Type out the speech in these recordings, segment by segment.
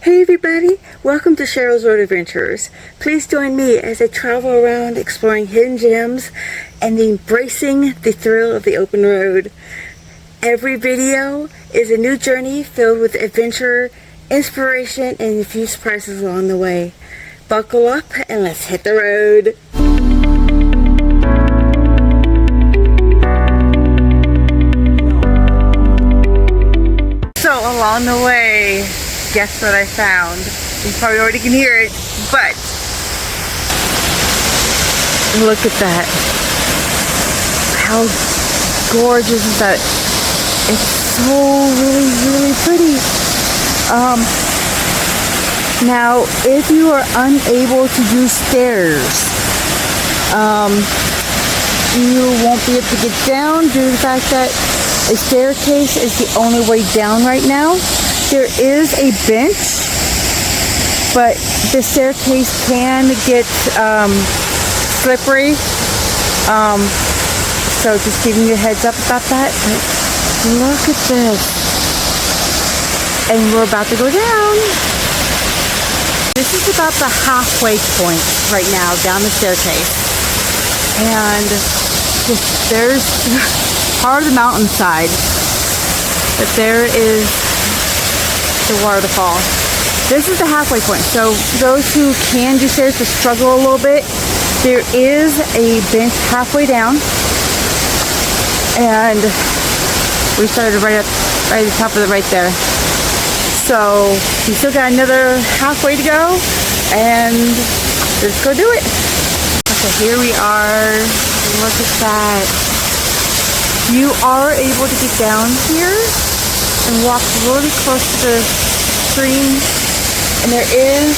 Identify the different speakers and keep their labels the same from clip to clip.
Speaker 1: Hey everybody, welcome to Cheryle's Road Adventures. Please join me as I travel around exploring hidden gems and embracing the thrill of the open road. Every video is a new journey filled with adventure, inspiration, and a few surprises along the way. Buckle up and let's hit the road. So along the way, guess what I found? You probably already can hear it, but look at that. How gorgeous is that? It's so really pretty. Now, if you are unable to use stairs, you won't be able to get down due to the fact that a staircase is the only way down right now. There is a bench, but the staircase can get slippery. So just giving you a heads up about that. But look at this. And we're about to go down. This is about the halfway point right now down the staircase. And there's part of the mountainside. But there is the waterfall. This is the halfway point. So those who can do stairs but struggle a little bit, there is a bench halfway down, and we started right at the top of right there. So we still got another halfway to go, and let's go do it. Okay, here we are. Look at that. You are able to get down here and walk really close to the stream, and there is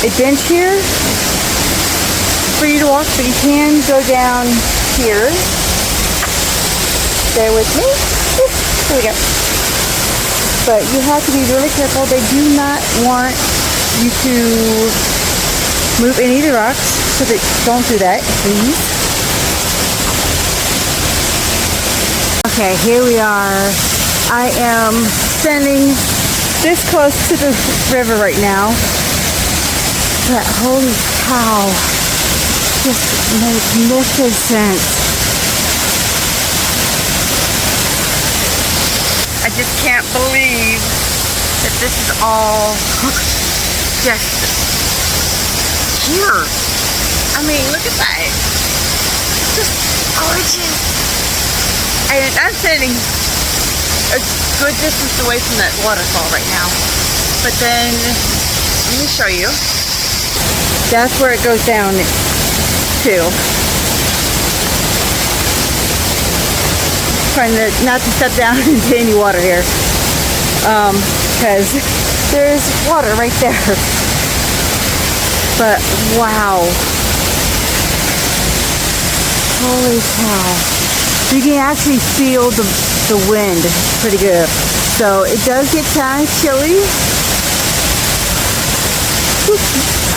Speaker 1: a bench here for you to walk, but you can go down here. Stay with me. Here we go. But you have to be really careful. They do not want you to move any of the rocks, so don't do that, please. Okay, here we are. I am standing this close to the river right now. But holy cow, just magnificent. I just can't believe that this is all just here. I mean, look at that. Just gorgeous. And I'm standing a good distance away from that waterfall right now. But then, let me show you. That's where it goes down to. Trying not to step down into any water here. Because there's water right there. But wow. Holy cow. You can actually feel the wind pretty good. So it does get kind of chilly.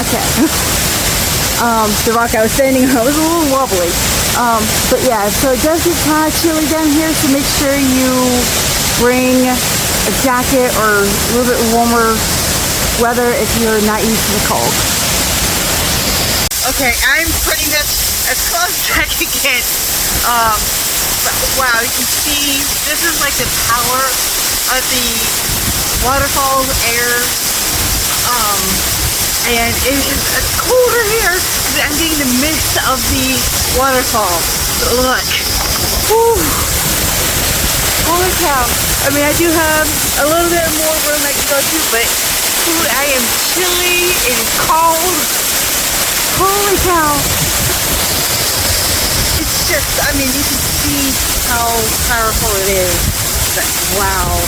Speaker 1: Okay. The rock I was standing on was a little wobbly. But yeah, so it does get kind of chilly down here, so make sure you bring a jacket or a little bit warmer weather if you're not used to the cold. Okay, I'm putting this as close as I can get. Wow, you can see this is like the power of the waterfall air, and it is colder here because I'm getting the mist of the waterfall. But look, whew, holy cow! I mean, I do have a little bit more room I can go to, but I am chilly. It is cold. Holy cow! It's just, I mean, you can see how powerful it is. But wow.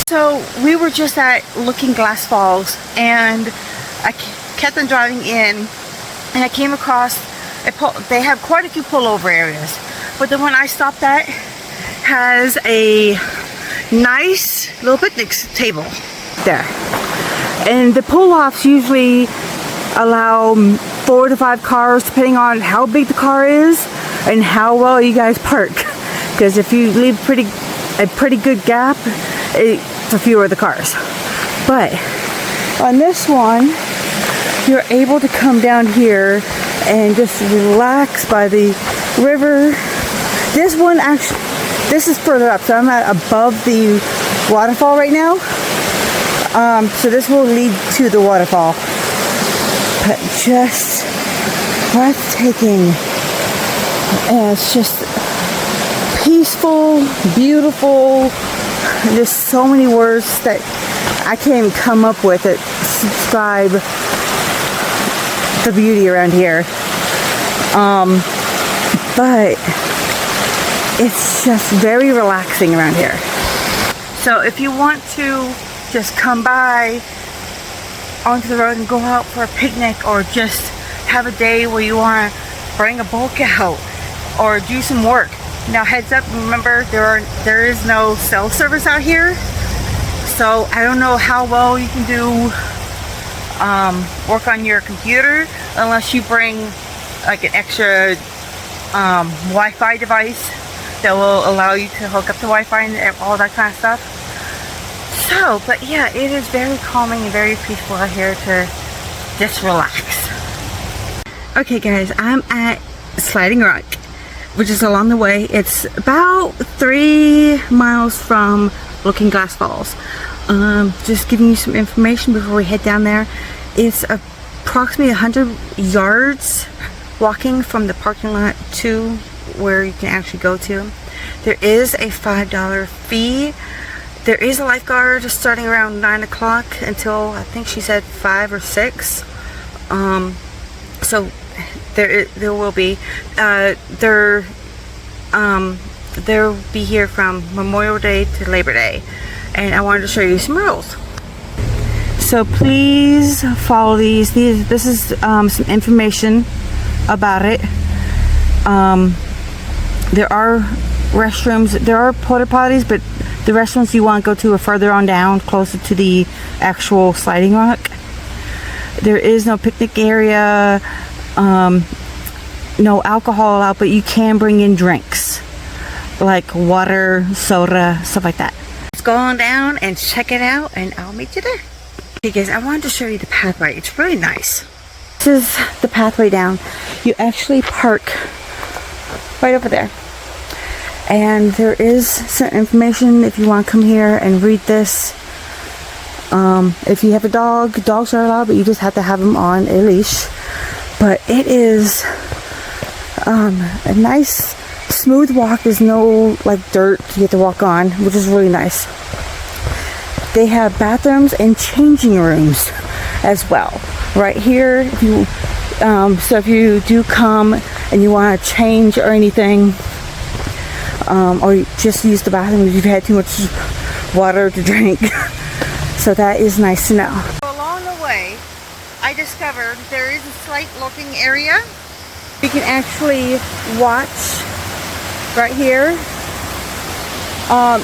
Speaker 1: So we were just at Looking Glass Falls, and I kept on driving in, and I came across they have quite a few pullover areas, but the one I stopped at has a nice little picnic table there, and the pull-offs usually allow 4 to 5 cars depending on how big the car is and how well you guys park, because if you leave a pretty good gap, it's a few of the cars. But on this one, you're able to come down here and just relax by the river. This one actually, this is further up, so I'm at above the waterfall right now. So this will lead to the waterfall. But just breathtaking. And it's just peaceful, beautiful. There's so many words that I can't even come up with that describe the beauty around here. But it's just very relaxing around here. So if you want to just come by onto the road and go out for a picnic, or just have a day where you want to bring a bulk out or do some work. Now heads up, remember there is no cell service out here, so I don't know how well you can do work on your computer unless you bring like an extra Wi-Fi device that will allow you to hook up to Wi-Fi and all that kind of stuff. So, but yeah, it is very calming and very peaceful out here to just relax. Okay guys, I'm at Sliding Rock, which is along the way. It's about 3 miles from Looking Glass Falls. Just giving you some information before we head down there. It's approximately 100 yards walking from the parking lot to where you can actually go to. There is a $5 fee. There is a lifeguard starting around 9 o'clock until I think she said 5 or 6. So there will be. They'll be here from Memorial Day to Labor Day, and I wanted to show you some rules. So please follow these. This is some information about it. There are restrooms. There are porta potties, but the restrooms you want to go to are further on down, closer to the actual sliding rock. There is no picnic area, no alcohol allowed, but you can bring in drinks like water, soda, stuff like that. Let's go on down and check it out, and I'll meet you there. Okay guys, I wanted to show you the pathway. It's really nice. This is the pathway down. You actually park right over there. And there is some information if you want to come here and read this. If you have a dog, dogs are allowed, but you just have to have them on a leash. But it is a nice, smooth walk. There's no like dirt you have to walk on, which is really nice. They have bathrooms and changing rooms as well right here. If you so if you do come and you want to change or anything, or you just use the bathroom if you've had too much water to drink. So that is nice to know. Along the way, I discovered there is a slight looking area. You can actually watch right here.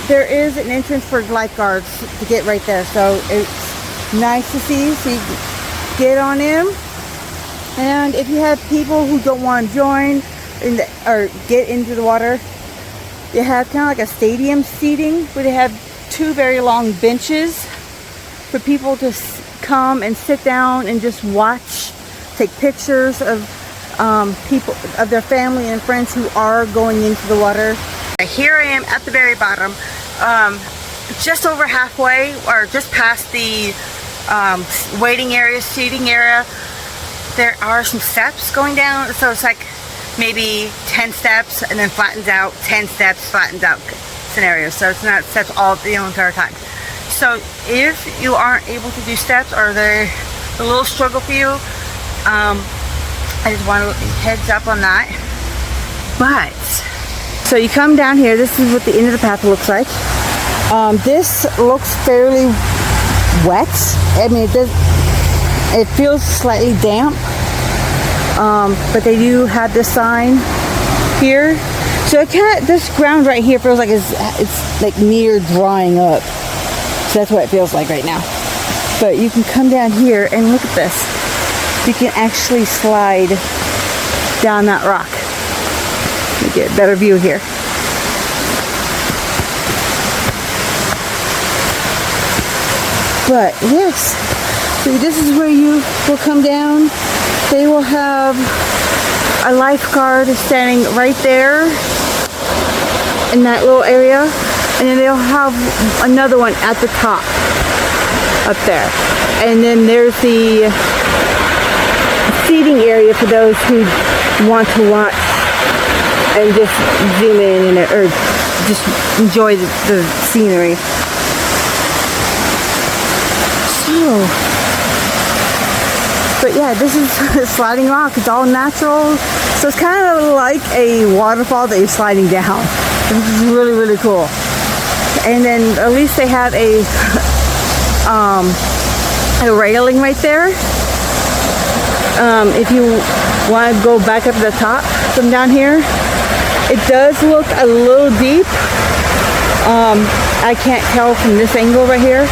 Speaker 1: There is an entrance for lifeguards to get right there, so it's nice to see. So you can get on in. And if you have people who don't want to join or get into the water, they have kind of like a stadium seating where they have 2 very long benches for people to come and sit down and just watch, take pictures of people, of their family and friends who are going into the water. Here I am at the very bottom, just over halfway, or just past the waiting area, seating area. There are some steps going down, so it's like maybe 10 steps and then flattens out, 10 steps, flattens out scenario. So it's not steps all the entire time. So if you aren't able to do steps, or they're a little struggle for you, I just want to heads up on that. But so you come down here. This is what the end of the path looks like. This looks fairly wet. I mean, it feels slightly damp. But they do have this sign here. So it this ground right here feels like it's like near drying up. So that's what it feels like right now. But you can come down here and look at this. You can actually slide down that rock. Let me get a better view here. But yes, so this is where you will come down. They will have a lifeguard standing right there in that little area, and then they'll have another one at the top up there. And then there's the seating area for those who want to watch and just zoom in and or just enjoy the scenery. So, but yeah, this is sliding rock. It's all natural, so it's kind of like a waterfall that you're sliding down. This is really, really cool. And then at least they have a railing right there. If you want to go back up to the top from down here, it does look a little deep. I can't tell from this angle right here,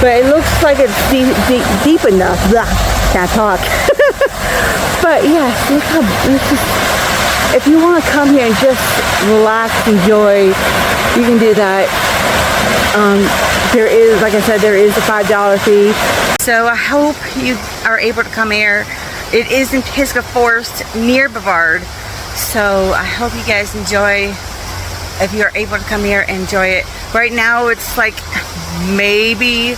Speaker 1: but it looks like it's deep enough. Blah, can't talk. But yeah, look how it's just, if you want to come here and just relax, enjoy, you can do that. There is, like I said, there is a $5 fee. So I hope you are able to come here. It is in Pisgah Forest near Brevard. So I hope you guys enjoy, if you're able to come here and enjoy it. Right now it's like maybe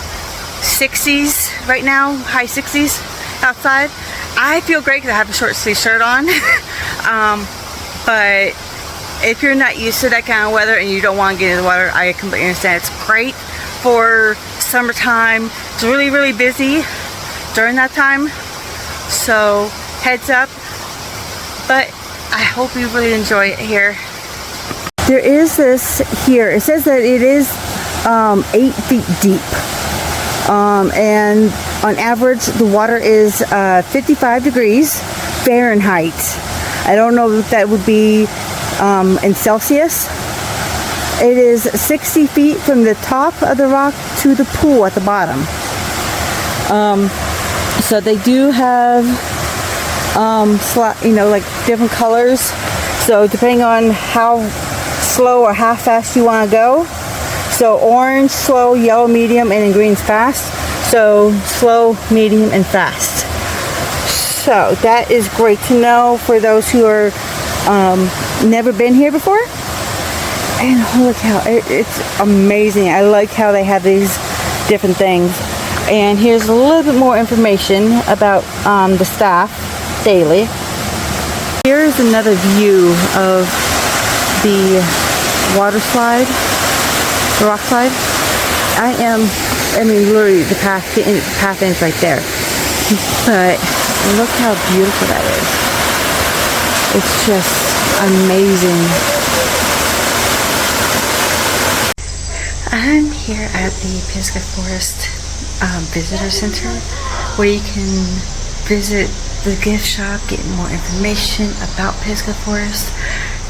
Speaker 1: 60s right now, high 60s outside. I feel great because I have a short sleeve shirt on. But if you're not used to that kind of weather and you don't want to get in the water, I completely understand. It's great for summertime. It's really, really busy during that time. So heads up. But I hope you really enjoy it here. There is this here. It says that it is 8 feet deep. And on average, the water is 55 degrees Fahrenheit. I don't know if that would be in Celsius. It is 60 feet from the top of the rock to the pool at the bottom. So they do have, like different colors. So depending on how slow or how fast you want to go. So orange, slow, yellow, medium, and then green's fast. So slow, medium, and fast. So that is great to know for those who are never been here before. And holy cow, it's amazing. I like how they have these different things. And here's a little bit more information about the staff daily. Here's another view of the water slide, the rock slide. I mean literally the path ends right there. But look how beautiful that is. It's just amazing. I'm here at the Pisgah Forest Visitor Center, where you can visit the gift shop, get more information about Pisgah Forest.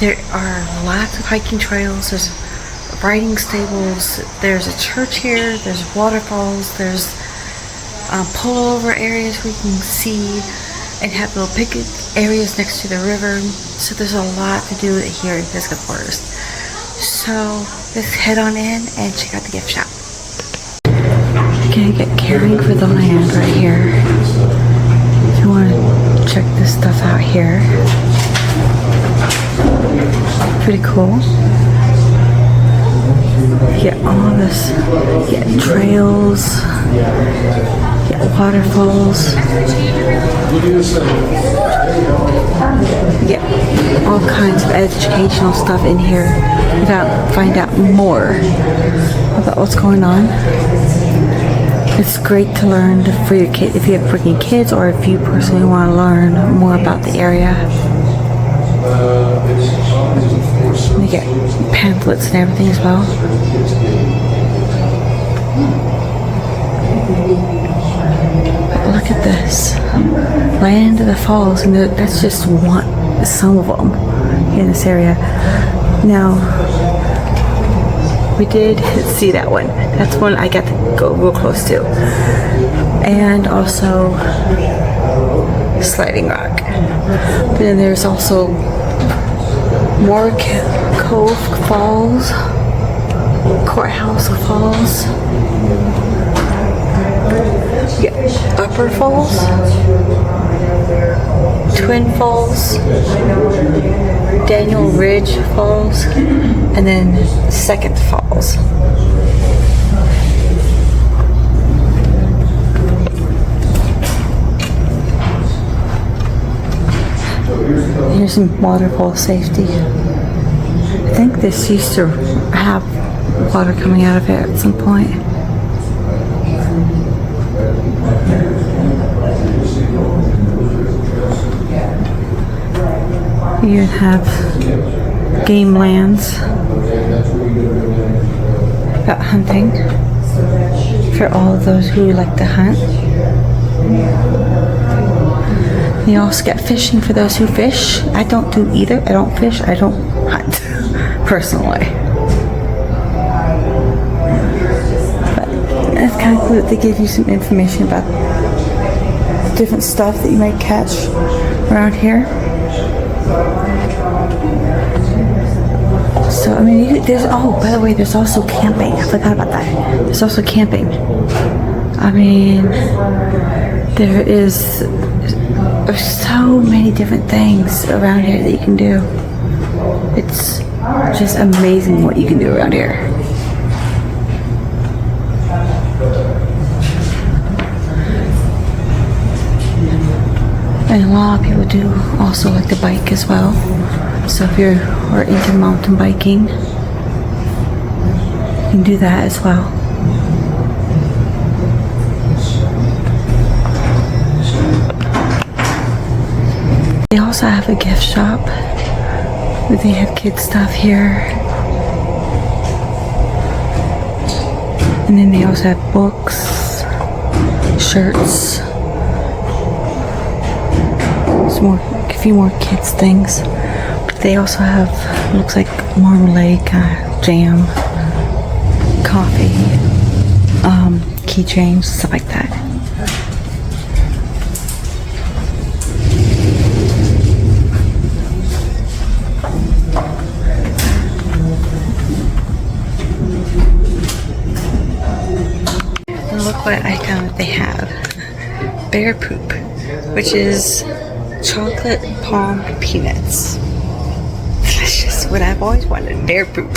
Speaker 1: There are lots of hiking trails, there's riding stables, there's a church here, there's waterfalls, there's pullover areas where you can see and have little picnic areas next to the river. So there's a lot to do here in Pisgah Forest. So let's head on in and check out the gift shop. Gonna get caring for the land right here. If you want to check this stuff out here. Pretty cool. Get all this, get trails, get waterfalls, get all kinds of educational stuff in here. Find out more about what's going on. It's great to learn for your kid, if you have freaking kids, or if you personally want to learn more about the area. You get pamphlets and everything as well. But look at this, Land of the Falls, and that's just some of them in this area. Now, we did see that one. That's one I got to go real close to. And also Sliding Rock. But then there's also more Cove Falls, Courthouse Falls. You got Upper Falls, Twin Falls, Daniel Ridge Falls, and then Second Falls. Here's some waterfall safety. I think this used to have water coming out of it at some point. You have game lands. Got hunting for all of those who like to hunt. You also get fishing for those who fish. I don't do either. I don't fish. I don't hunt, personally. But it's kind of cool that they give you some information about different stuff that you might catch around here. So, I mean, there's, oh, by the way, there's also camping. I forgot about that. There's also camping. I mean, there's so many different things around here that you can do. It's just amazing what you can do around here. And a lot of people do also like to bike as well. So if you are into mountain biking, you can do that as well. They also have a gift shop where they have kids stuff here. And then they also have books, shirts, a few more kids things. But they also have, looks like marmalade, jam, coffee, keychains, stuff like that. Look what I found that they have. Bear poop, which is chocolate palm peanuts. Delicious. What I've always wanted, bear poop.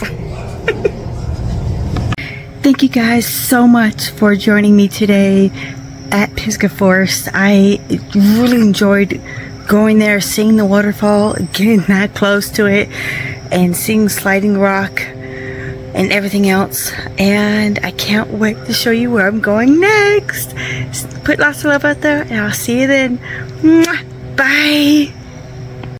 Speaker 1: Thank you guys so much for joining me today at Pisgah Forest. I really enjoyed going there, seeing the waterfall, getting that close to it, and seeing Sliding Rock and everything else, and I can't wait to show you where I'm going next. Put lots of love out there, and I'll see you then. Mwah! Bye.